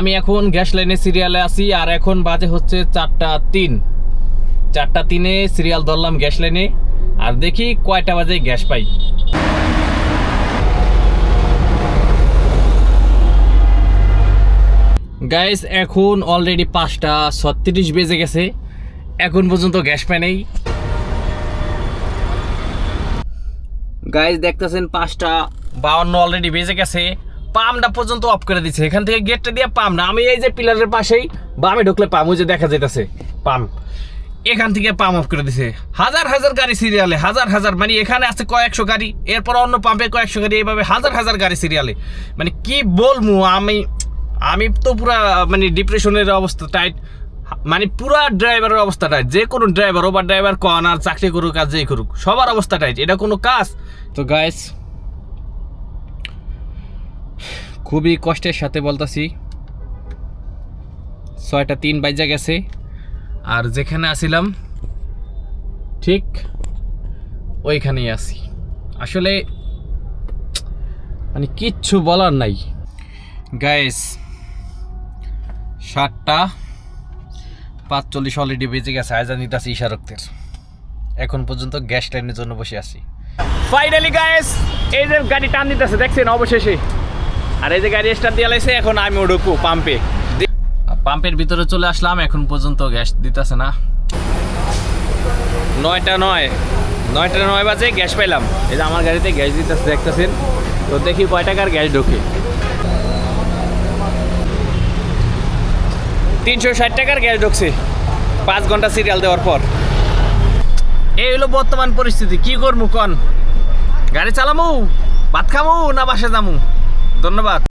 আমি এখন গ্যাস লাইনে সিরিয়ালে আছি আর এখন বাজে হচ্ছে 4:03 সিরিয়াল ধরলাম গ্যাস লাইনে আর দেখি কয়টা বাজে গ্যাস পাই। গাইস এখন অলরেডি 5:36 বেজে গেছে, এখন পর্যন্ত গ্যাস পাই নাই। গাইস দেখতেছেন 5:52 অলরেডি বেজে গেছে, পাম্পটা পর্যন্ত অফ করে দিচ্ছে। এখান থেকে গেটটা দিয়ে পাম্প না, আমি এই যে পিলারের পাশেই বামে ঢুকলে পাম্প, ওই যে দেখা যাইতেছে পাম্প, এখান থেকে পাম্প অফ করে দিছে। হাজার হাজার গাড়ি সিরিয়ালে, হাজার হাজার, মানে এখানে আছে কয়েকশো গাড়ি, এরপর অন্য পাম্পে কয়েকশো গাড়ি, এইভাবে হাজার হাজার গাড়ি সিরিয়ালে। মানে কি বলবো, আমি তো পুরা মানে ডিপ্রেশনের অবস্থা টাইট, মানে পুরা ড্রাইভারের অবস্থা টাইট। যে কোনো ড্রাইভার, ওভার ড্রাইভার কন আর চাকরি করুক আর যেই করুক, সবার অবস্থা টাইট। এটা কোনো কাজ? তো গাইস খুবই কষ্টের সাথে বলতাছি, 6:03 বাজে গেছে আর যেখানে আসিলাম ঠিক ওইখানেই আছি। আসলে মানে কিচ্ছু বলার নাই গাইস। 7:45 অলরেডি বেজে গেছে, আজান দিতেছি ইশারক্তের। এখন পর্যন্ত গ্যাস লাইনের জন্য বসে আছি। ফাইনালি গাইস এই যে গাড়ি টান দিতেছে দেখছেন অবশেষে, আর এই যে গাড়ি স্টার্ট দিয়ে লাইছে। এখন আমি ঢুকবো পাম্পে, পাম্পের ভিতরে চলে আসলাম। এখন পর্যন্ত গ্যাস দিতেছে না। 9:09 বাজে গ্যাস পাইলাম। এই যে আমার গাড়িতে গ্যাস দিতেছে দেখতেছেন। তো দেখি কয় টাকার গ্যাস ঢোকে। 360 টাকার গ্যাস ঢুকছে 5 ঘন্টা সিরিয়াল দেওয়ার পর। এই হলো বর্তমান পরিস্থিতি। কি করবো কন? গাড়ি চালামু, ভাত খামু না বাসা যামু? ধন্যবাদ।